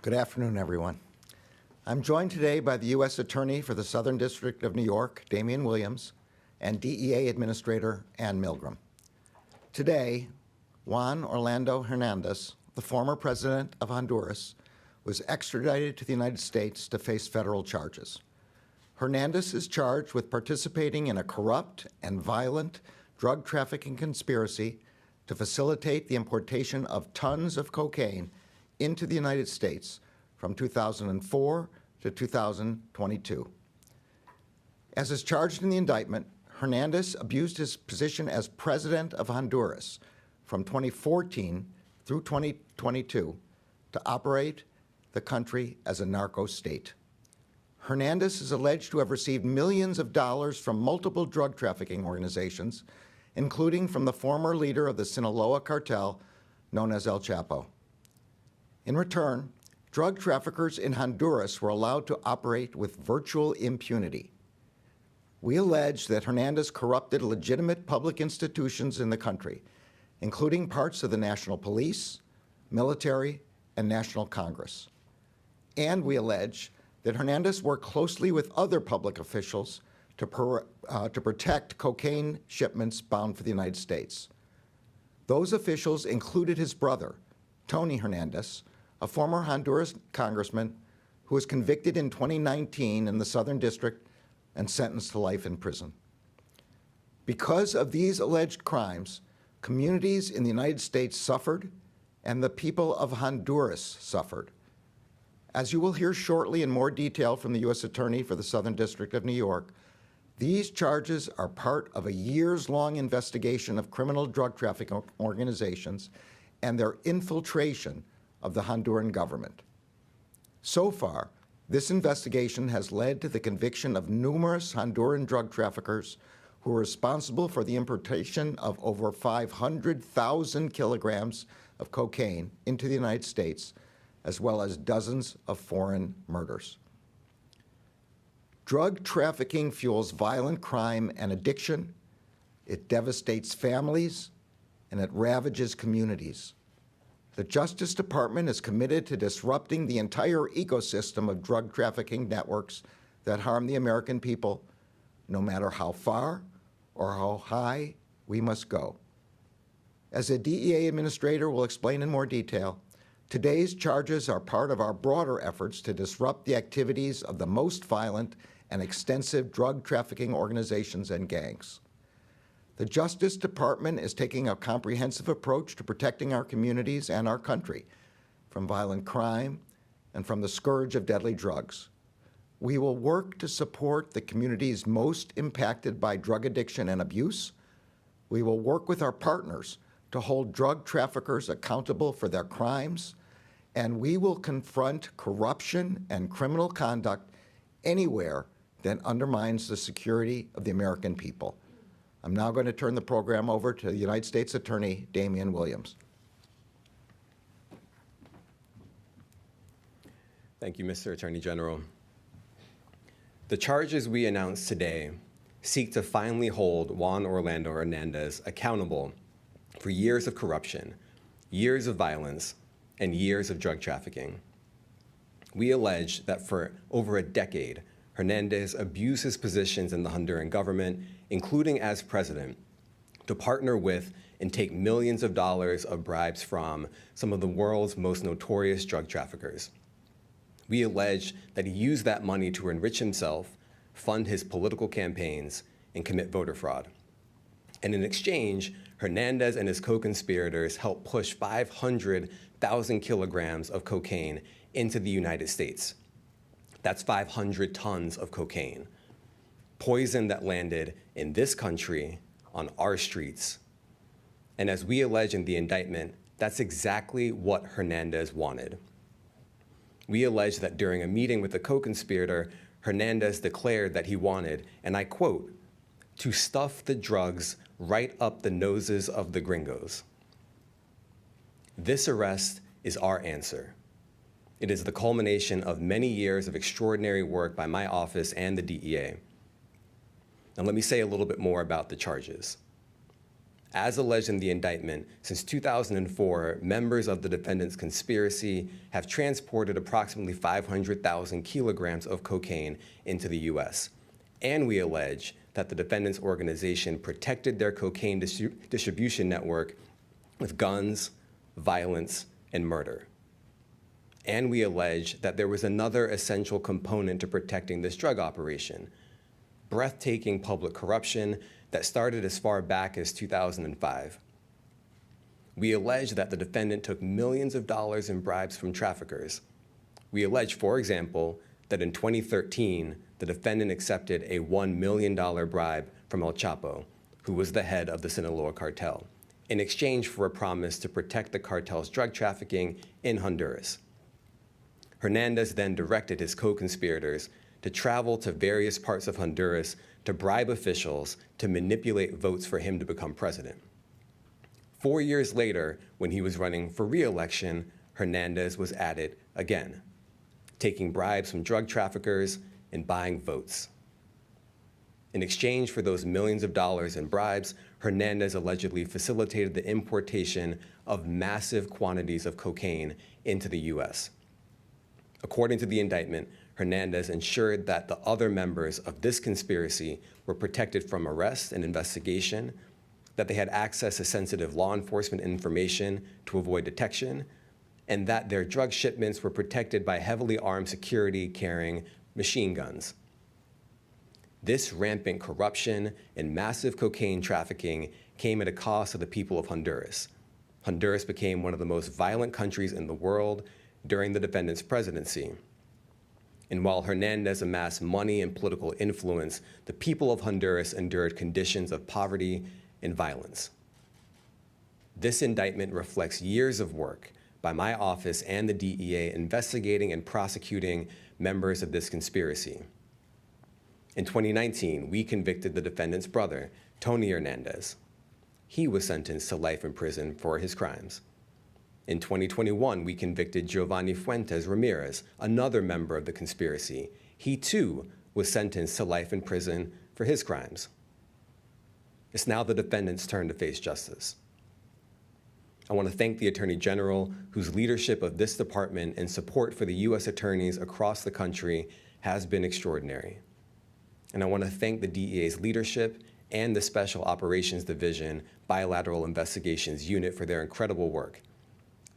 Good afternoon, everyone. I'm joined today by the U.S. Attorney for the Southern District of New York, Damian Williams, and DEA Administrator Ann Milgram. Today, Juan Orlando Hernández, the former president of Honduras, was extradited to the United States to face federal charges. Hernández is charged with participating in a corrupt and violent drug trafficking conspiracy to facilitate the importation of tons of cocaine into the United States from 2004 to 2022. As is charged in the indictment, Hernández abused his position as President of Honduras from 2014 through 2022 to operate the country as a narco state. Hernández is alleged to have received millions of dollars from multiple drug trafficking organizations, including from the former leader of the Sinaloa cartel, known as El Chapo. In return, drug traffickers in Honduras were allowed to operate with virtual impunity. We allege that Hernández corrupted legitimate public institutions in the country, including parts of the National Police, military, and National Congress. And we allege that Hernández worked closely with other public officials to protect cocaine shipments bound for the United States. Those officials included his brother, Tony Hernández, a former Honduras congressman who was convicted in 2019 in the Southern District and sentenced to life in prison. Because of these alleged crimes, communities in the United States suffered, and the people of Honduras suffered. As you will hear shortly in more detail from the U.S. Attorney for the Southern District of New York, these charges are part of a years-long investigation of criminal drug trafficking organizations and their infiltration of the Honduran government. So far, this investigation has led to the conviction of numerous Honduran drug traffickers who are responsible for the importation of over 500,000 kilograms of cocaine into the United States, as well as dozens of foreign murders. Drug trafficking fuels violent crime and addiction, it devastates families, and it ravages communities. The Justice Department is committed to disrupting the entire ecosystem of drug trafficking networks that harm the American people, no matter how far or how high we must go. As the DEA administrator will explain in more detail, today's charges are part of our broader efforts to disrupt the activities of the most violent and extensive drug trafficking organizations and gangs. The Justice Department is taking a comprehensive approach to protecting our communities and our country from violent crime and from the scourge of deadly drugs. We will work to support the communities most impacted by drug addiction and abuse. We will work with our partners to hold drug traffickers accountable for their crimes, and we will confront corruption and criminal conduct anywhere that undermines the security of the American people. I'm now going to turn the program over to the United States Attorney, Damian Williams. Thank you, Mr. Attorney General. The charges we announced today seek to finally hold Juan Orlando Hernández accountable for years of corruption, years of violence, and years of drug trafficking. We allege that for over a decade, Hernández abused his positions in the Honduran government, including as president, to partner with and take millions of dollars of bribes from some of the world's most notorious drug traffickers. We allege that he used that money to enrich himself, fund his political campaigns, and commit voter fraud. And in exchange, Hernández and his co-conspirators helped push 500,000 kilograms of cocaine into the United States. That's 500 tons of cocaine, poison that landed in this country on our streets. And as we allege in the indictment, that's exactly what Hernández wanted. We allege that during a meeting with a co-conspirator, Hernández declared that he wanted, and I quote, to stuff the drugs right up the noses of the gringos. This arrest is our answer. It is the culmination of many years of extraordinary work by my office and the DEA. Now let me say a little bit more about the charges. As alleged in the indictment, since 2004, members of the defendant's conspiracy have transported approximately 500,000 kilograms of cocaine into the U.S. And we allege that the defendant's organization protected their cocaine distribution network with guns, violence, and murder. And we allege that there was another essential component to protecting this drug operation: breathtaking public corruption that started as far back as 2005. We allege that the defendant took millions of dollars in bribes from traffickers. We allege, for example, that in 2013, the defendant accepted a $1 million bribe from El Chapo, who was the head of the Sinaloa cartel, in exchange for a promise to protect the cartel's drug trafficking in Honduras. Hernandez then directed his co-conspirators to travel to various parts of Honduras to bribe officials to manipulate votes for him to become president. 4 years later, when he was running for re-election, Hernandez was at it again, taking bribes from drug traffickers and buying votes. In exchange for those millions of dollars in bribes, Hernandez allegedly facilitated the importation of massive quantities of cocaine into the U.S. According to the indictment, Hernandez ensured that the other members of this conspiracy were protected from arrest and investigation, that they had access to sensitive law enforcement information to avoid detection, and that their drug shipments were protected by heavily armed security carrying machine guns. This rampant corruption and massive cocaine trafficking came at a cost to the people of Honduras. Honduras became one of the most violent countries in the world during the defendant's presidency. And while Hernandez amassed money and political influence, the people of Honduras endured conditions of poverty and violence. This indictment reflects years of work by my office and the DEA investigating and prosecuting members of this conspiracy. In 2019, we convicted the defendant's brother, Tony Hernandez. He was sentenced to life in prison for his crimes. In 2021, we convicted Giovanni Fuentes Ramirez, another member of the conspiracy. He too was sentenced to life in prison for his crimes. It's now the defendant's turn to face justice. I want to thank the Attorney General, whose leadership of this department and support for the U.S. attorneys across the country has been extraordinary. And I want to thank the DEA's leadership and the Special Operations Division Bilateral Investigations Unit for their incredible work.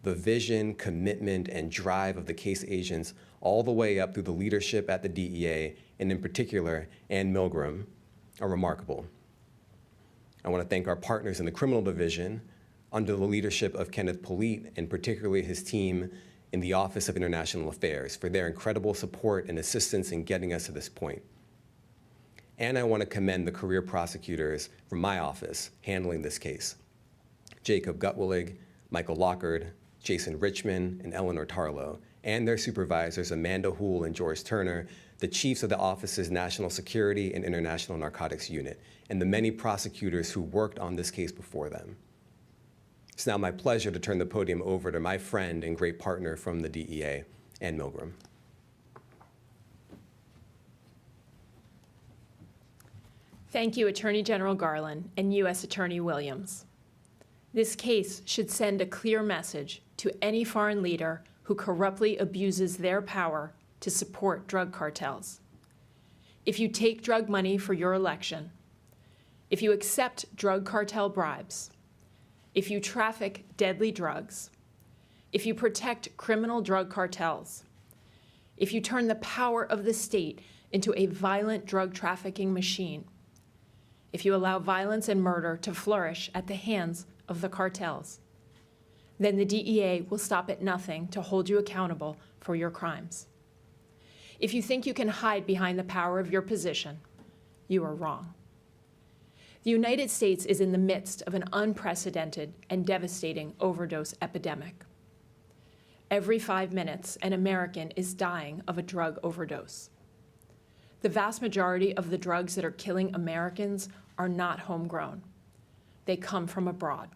The vision, commitment, and drive of the case agents all the way up through the leadership at the DEA, and in particular, Ann Milgram, are remarkable. I want to thank our partners in the criminal division under the leadership of Kenneth Polite, and particularly his team in the Office of International Affairs, for their incredible support and assistance in getting us to this point. And I want to commend the career prosecutors from my office handling this case: Jacob Gutwillig, Michael Lockard, Jason Richmond, and Eleanor Tarlow, and their supervisors Amanda Houle and George Turner, the chiefs of the office's National Security and International Narcotics Unit, and the many prosecutors who worked on this case before them. It's now my pleasure to turn the podium over to my friend and great partner from the DEA, Ann Milgram. Thank you, Attorney General Garland and U.S. Attorney Williams. This case should send a clear message to any foreign leader who corruptly abuses their power to support drug cartels. If you take drug money for your election, if you accept drug cartel bribes, if you traffic deadly drugs, if you protect criminal drug cartels, if you turn the power of the state into a violent drug trafficking machine, if you allow violence and murder to flourish at the hands of the cartels, then the DEA will stop at nothing to hold you accountable for your crimes. If you think you can hide behind the power of your position, you are wrong. The United States is in the midst of an unprecedented and devastating overdose epidemic. Every 5 minutes, an American is dying of a drug overdose. The vast majority of the drugs that are killing Americans are not homegrown. They come from abroad.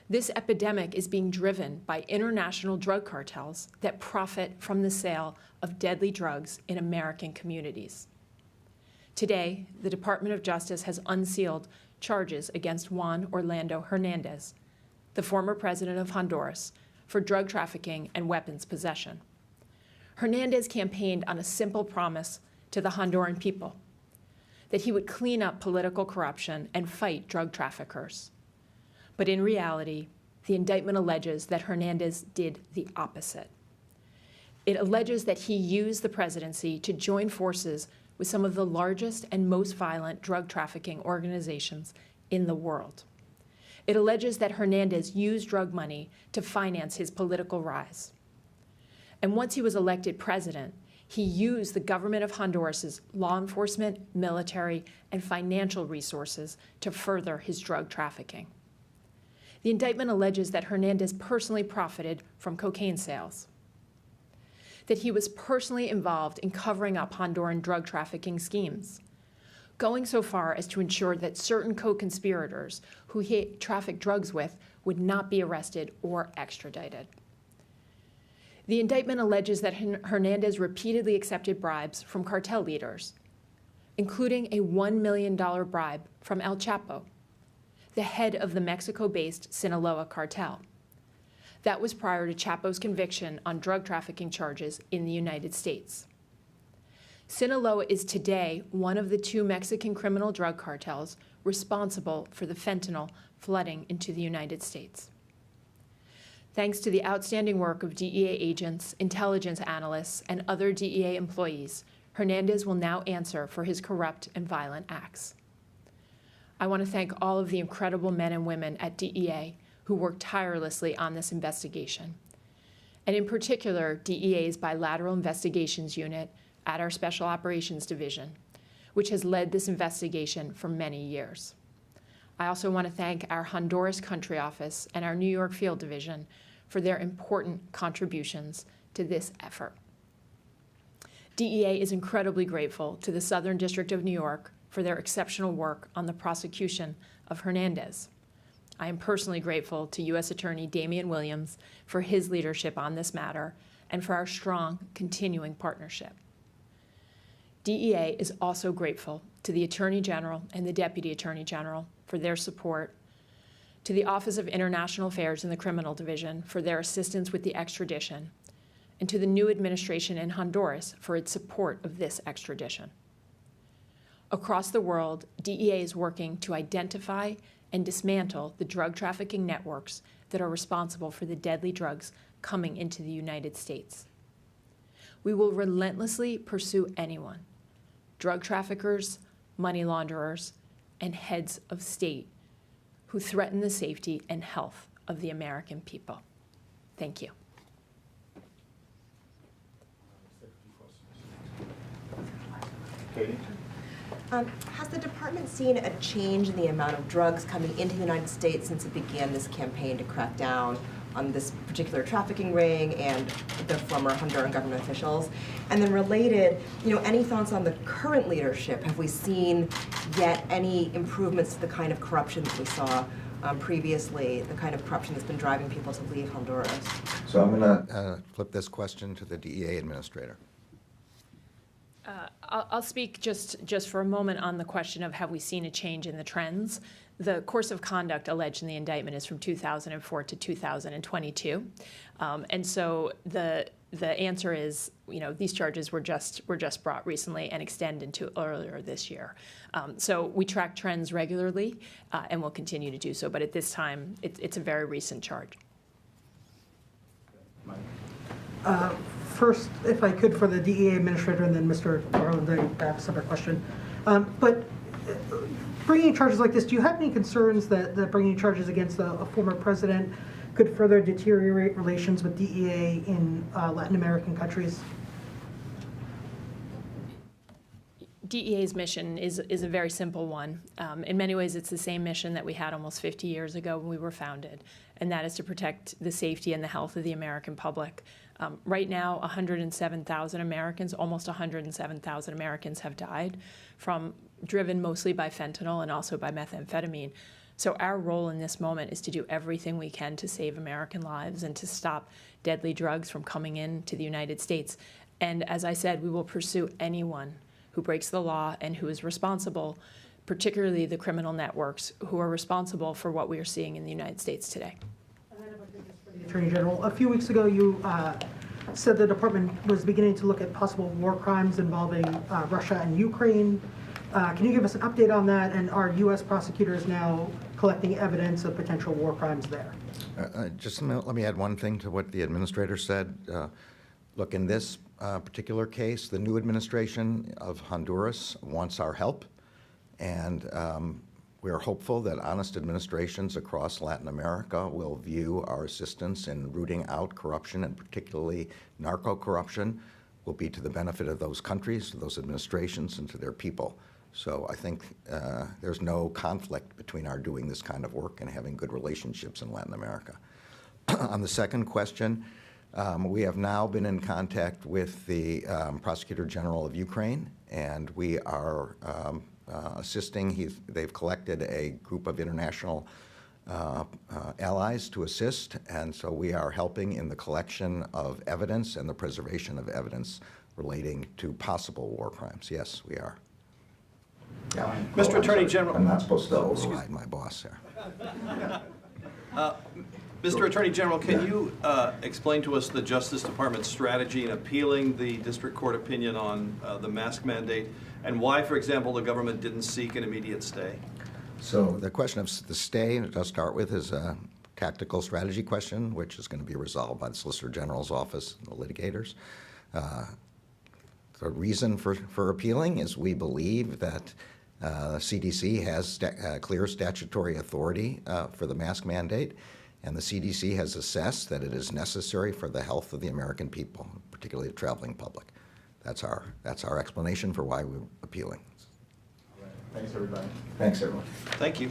This epidemic is being driven by international drug cartels that profit from the sale of deadly drugs in American communities. Today, the Department of Justice has unsealed charges against Juan Orlando Hernández, the former president of Honduras, for drug trafficking and weapons possession. Hernández campaigned on a simple promise to the Honduran people, that he would clean up political corruption and fight drug traffickers. But in reality, the indictment alleges that Hernández did the opposite. It alleges that he used the presidency to join forces with some of the largest and most violent drug trafficking organizations in the world. It alleges that Hernández used drug money to finance his political rise. And once he was elected president, he used the government of Honduras's law enforcement, military, and financial resources to further his drug trafficking. The indictment alleges that Hernández personally profited from cocaine sales, that he was personally involved in covering up Honduran drug trafficking schemes, going so far as to ensure that certain co-conspirators who he trafficked drugs with would not be arrested or extradited. The indictment alleges that Hernández repeatedly accepted bribes from cartel leaders, including a $1 million bribe from El Chapo, the head of the Mexico-based Sinaloa cartel. That was prior to Chapo's conviction on drug trafficking charges in the United States. Sinaloa is today one of the 2 Mexican criminal drug cartels responsible for the fentanyl flooding into the United States. Thanks to the outstanding work of DEA agents, intelligence analysts, and other DEA employees, Hernández will now answer for his corrupt and violent acts. I want to thank all of the incredible men and women at DEA who worked tirelessly on this investigation, and in particular, DEA's Bilateral Investigations Unit at our Special Operations Division, which has led this investigation for many years. I also want to thank our Honduras Country Office and our New York Field Division for their important contributions to this effort. DEA is incredibly grateful to the Southern District of New York for their exceptional work on the prosecution of Hernández. I am personally grateful to U.S. Attorney Damian Williams for his leadership on this matter and for our strong continuing partnership. DEA is also grateful to the Attorney General and the Deputy Attorney General for their support, to the Office of International Affairs in the Criminal Division for their assistance with the extradition, and to the new administration in Honduras for its support of this extradition. Across the world, DEA is working to identify and dismantle the drug trafficking networks that are responsible for the deadly drugs coming into the United States. We will relentlessly pursue anyone, drug traffickers, money launderers, and heads of state who threaten the safety and health of the American people. Thank you. Katie? Has the department seen a change in the amount of drugs coming into the United States since it began this campaign to crack down on this particular trafficking ring and the former Honduran government officials? And then related, any thoughts on the current leadership? Have we seen yet any improvements to the kind of corruption that we saw previously, the kind of corruption that's been driving people to leave Honduras? So I'm going to flip this question to the DEA administrator. I'll speak just for a moment on the question of have we seen a change in the trends. The course of conduct alleged in the indictment is from 2004 to 2022, and so the answer is, these charges were just brought recently and extended to earlier this year. So we track trends regularly, and we'll continue to do so. But at this time, it's a very recent charge. First, if I could, for the DEA administrator, and then Mr. Garland, I have a separate question. But bringing charges like this, do you have any concerns that bringing charges against a former president could further deteriorate relations with DEA in Latin American countries? DEA's mission is a very simple one. In many ways, it's the same mission that we had almost 50 years ago when we were founded, and that is to protect the safety and the health of the American public. Right now, 107,000 Americans, almost 107,000 Americans have died driven mostly by fentanyl and also by methamphetamine. So our role in this moment is to do everything we can to save American lives and to stop deadly drugs from coming into the United States. And as I said, we will pursue anyone who breaks the law and who is responsible, particularly the criminal networks who are responsible for what we are seeing in the United States today. And then if I could just for the Attorney General, a few weeks ago you said the department was beginning to look at possible war crimes involving Russia and Ukraine. Can you give us an update on that? And are U.S. prosecutors now collecting evidence of potential war crimes there? Just a minute, let me add one thing to what the administrator said. Look, in this particular case, the new administration of Honduras wants our help, and we are hopeful that honest administrations across Latin America will view our assistance in rooting out corruption, and particularly narco-corruption, will be to the benefit of those countries, to those administrations, and to their people. So I think there's no conflict between our doing this kind of work and having good relationships in Latin America. On the second question, we have now been in contact with the Prosecutor General of Ukraine, and we are assisting. They've collected a group of international allies to assist, and so we are helping in the collection of evidence and the preservation of evidence relating to possible war crimes. Yes, we are. Yeah, Mr. Attorney General. I'm not supposed to override my boss here. Mr. Attorney General, can you explain to us the Justice Department's strategy in appealing the district court opinion on the mask mandate, and why, for example, the government didn't seek an immediate stay? So the question of the stay, to start with, is a tactical strategy question, which is going to be resolved by the Solicitor General's office and the litigators. The reason for appealing is we believe that CDC has clear statutory authority for the mask mandate, and the CDC has assessed that it is necessary for the health of the American people, particularly the traveling public. That's our explanation for why we're appealing. Thanks, everybody. Thanks, everyone. Thank you.